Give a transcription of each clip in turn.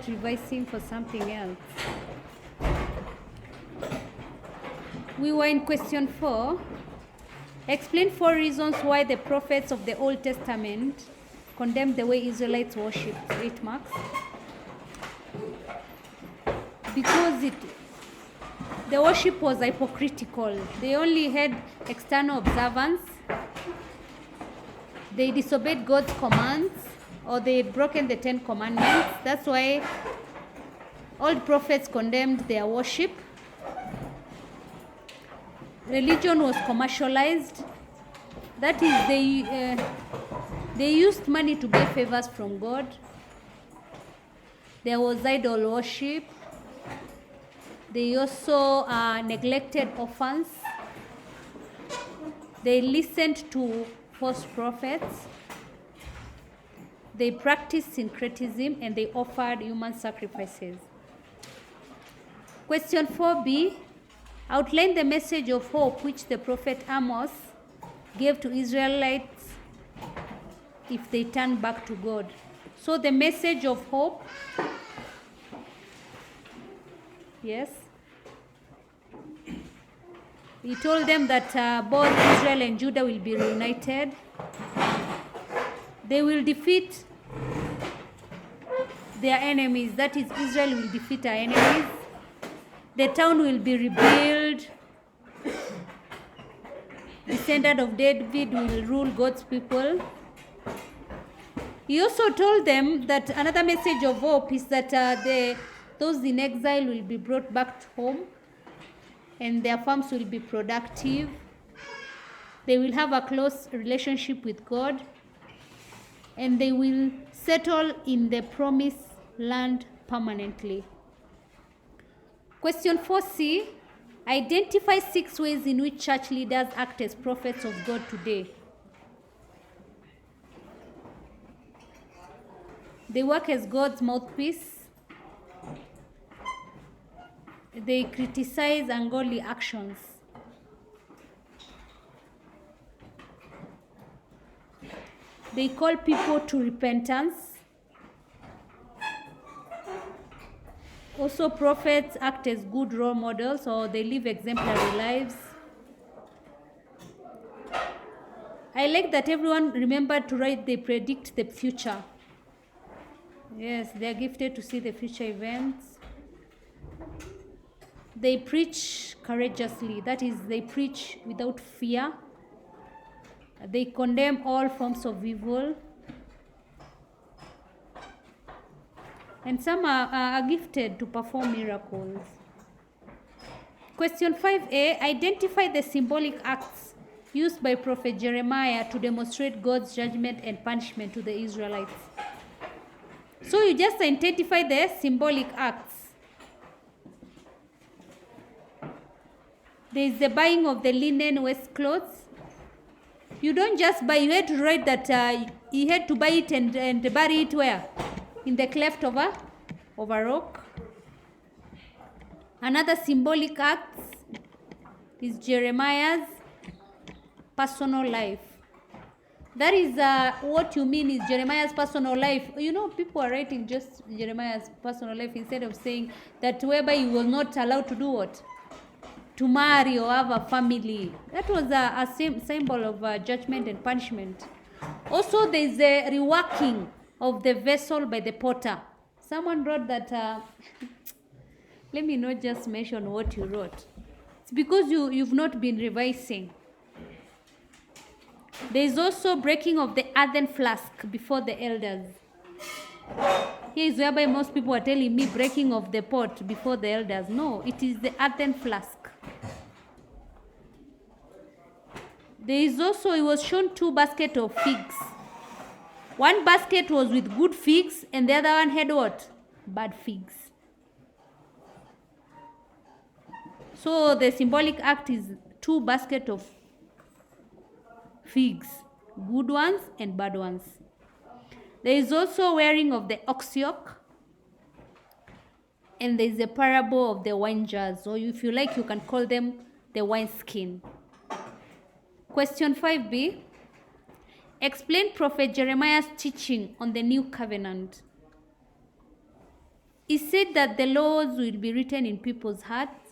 revising for something else. We were in question 4. Explain 4 reasons why the prophets of the Old Testament condemned the way Israelites worshipped. 8 marks. Because the worship was hypocritical. They only had external observance. They disobeyed God's commands, or they had broken the 10 commandments. That's why all prophets condemned their worship. Religion was commercialized. That is, they used money to get favors from God. There was idol worship. They also neglected orphans. They listened to false prophets. They practiced syncretism, and they offered human sacrifices. Question 4b. Outline the message of hope which the prophet Amos gave to Israelites if they turn back to God. So the message of hope, yes, he told them that both Israel and Judah will be reunited. They will defeat their enemies. That is, Israel will defeat our enemies. The town will be rebuilt. Descendant of David will rule God's people. He also told them that another message of hope is that those in exile will be brought back home, and their farms will be productive. They will have a close relationship with God, and they will settle in the promised land permanently. Question 4c. Identify 6 ways in which church leaders act as prophets of God today. They work as God's mouthpiece. They criticize ungodly actions. They call people to repentance. Also, prophets act as good role models, or they live exemplary lives. I like that everyone remembered to write they predict the future. Yes, they are gifted to see the future events. They preach courageously. That is, they preach without fear. They condemn all forms of evil. And some are gifted to perform miracles. Question 5a. Identify the symbolic acts used by Prophet Jeremiah to demonstrate God's judgment and punishment to the Israelites. So you just identify the symbolic acts. There is the buying of the linen waistcloths. You don't just buy, you had to write that he had to buy it and bury it where? In the cleft of a rock. Another symbolic act is Jeremiah's personal life. That is what you mean is Jeremiah's personal life. You know, people are writing just Jeremiah's personal life instead of saying that whereby he was not allowed to do what? To marry or have a family. That was a symbol of judgment and punishment. Also, there is the reworking of the vessel by the potter. Someone wrote that, let me not just mention what you wrote. It's because you've not been revising. There is also breaking of the earthen flask before the elders. Here is whereby most people are telling me breaking of the pot before the elders. No, it is the earthen flask. There is also, he was shown 2 baskets of figs. One basket was with good figs, and the other one had what? Bad figs. So the symbolic act is 2 baskets of figs, good ones and bad ones. There is also wearing of the ox yoke, and there is the parable of the wine jars, or if you like, you can call them the wine skin. Question 5b. Explain Prophet Jeremiah's teaching on the new covenant. He said that the laws will be written in people's hearts.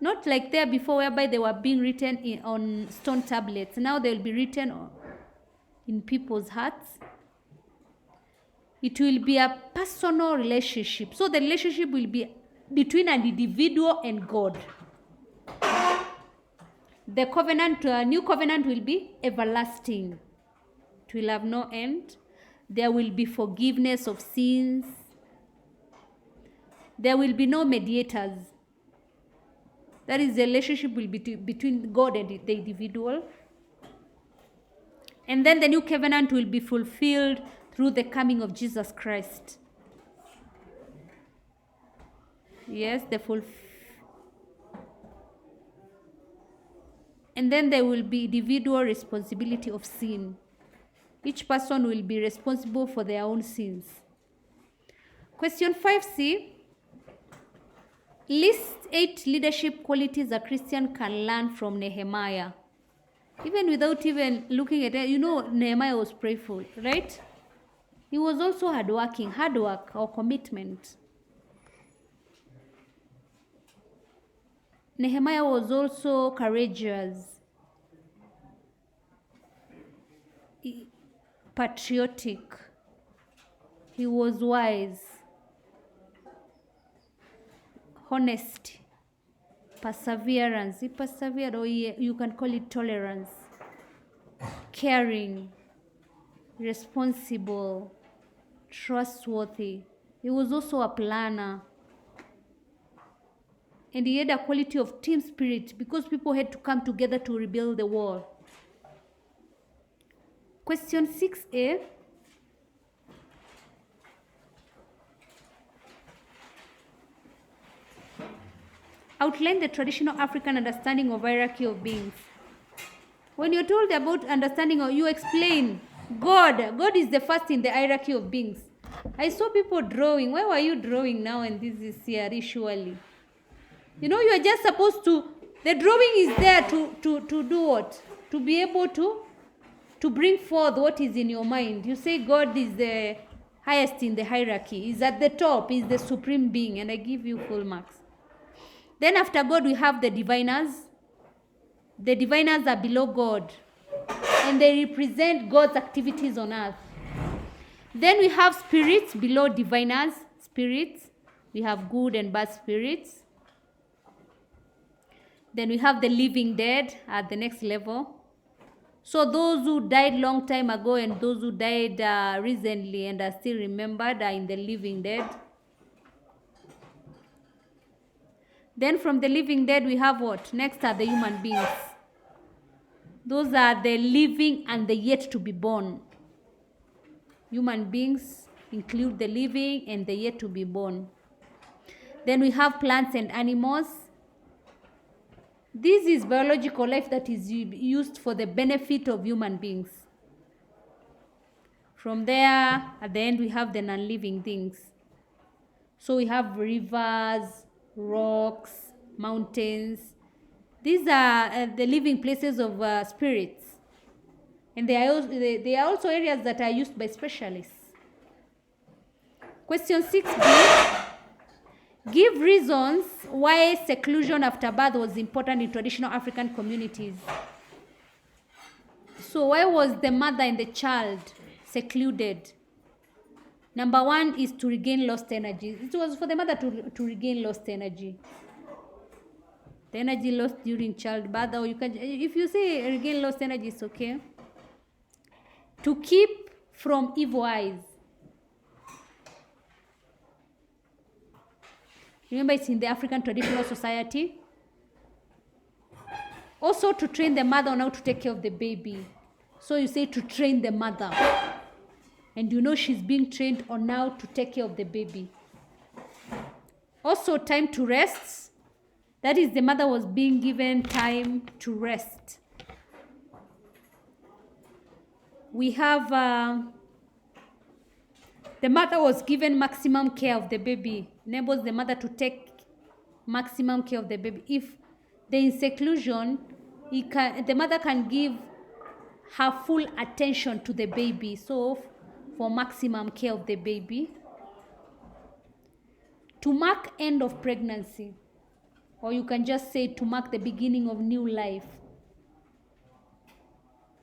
Not like there before, whereby they were being written on stone tablets. Now they will be written in people's hearts. It will be a personal relationship. So the relationship will be between an individual and God. The covenant, new covenant will be everlasting. It will have no end. There will be forgiveness of sins. There will be no mediators. That is, the relationship will be between God and the individual. And then the new covenant will be fulfilled through the coming of Jesus Christ. Yes, and then there will be individual responsibility of sin. Each person will be responsible for their own sins. Question 5C. List 8 leadership qualities a Christian can learn from Nehemiah. Even without even looking at it, Nehemiah was prayerful, right? He was also hardworking, hard work or commitment. Nehemiah was also courageous, patriotic. He was wise, honesty, perseverance. He persevered, or you can call it tolerance, caring, responsible, trustworthy. He was also a planner. And he had a quality of team spirit because people had to come together to rebuild the wall. Question 6A. Outline the traditional African understanding of hierarchy of beings. When you're told about understanding, or you explain God is the first in the hierarchy of beings. I saw people drawing. Why were you drawing now? And this is CRE, surely. You are just supposed to, the drawing is there to do what? To be able to bring forth what is in your mind. You say God is the highest in the hierarchy, is at the top, is the supreme being, and I give you full marks. Then after God, we have the diviners. The diviners are below God, and they represent God's activities on earth. Then we have spirits below diviners. Spirits, we have good and bad spirits. Then we have the living dead at the next level. So those who died long time ago and those who died recently and are still remembered are in the living dead. Then from the living dead we have what? Next are the human beings. Those are the living and the yet to be born. Human beings include the living and the yet to be born. Then we have plants and animals. This is biological life that is used for the benefit of human beings. From there, at the end, we have the non-living things. So we have rivers, rocks, mountains. These are the living places of spirits. And they are also areas that are used by specialists. Question 6B. Give reasons why seclusion after birth was important in traditional African communities. So why was the mother and the child secluded? Number 1 is to regain lost energy. It was for the mother to regain lost energy. The energy lost during childbirth, or you can, if you say regain lost energy, it's okay. To keep from evil eyes. Remember, it's in the African traditional society. Also to train the mother on how to take care of the baby. So you say to train the mother. And she's being trained on how to take care of the baby. Also time to rest. That is, the mother was being given time to rest. We have the mother was given maximum care of the baby. Enables the mother to take maximum care of the baby. If they're in seclusion, the mother can give her full attention to the baby. So for maximum care of the baby. To mark end of pregnancy, or you can just say to mark the beginning of new life.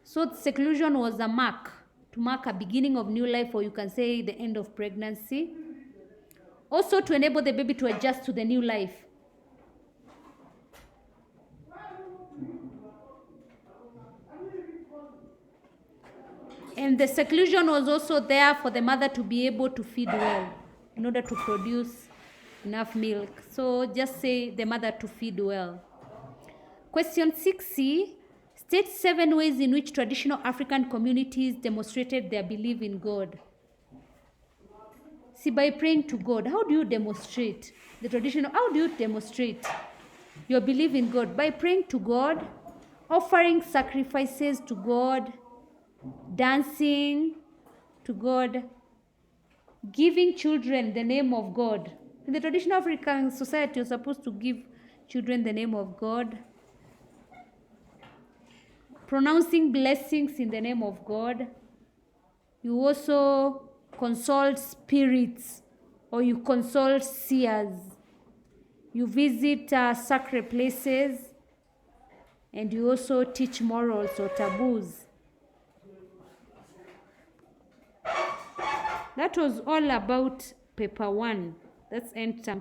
So seclusion was a mark, to mark a beginning of new life, or you can say the end of pregnancy. Also to enable the baby to adjust to the new life. And the seclusion was also there for the mother to be able to feed well in order to produce enough milk. So just say the mother to feed well. Question 6C. State 7 ways in which traditional African communities demonstrated their belief in God. See, by praying to God. How do you demonstrate the traditional? How do you demonstrate your belief in God? By praying to God, offering sacrifices to God, dancing to God, giving children the name of God. In the traditional African society, you're supposed to give children the name of God, pronouncing blessings in the name of God. You also consult spirits, or you consult seers. You visit sacred places, and you also teach morals or taboos. That was all about paper 1. That's end term.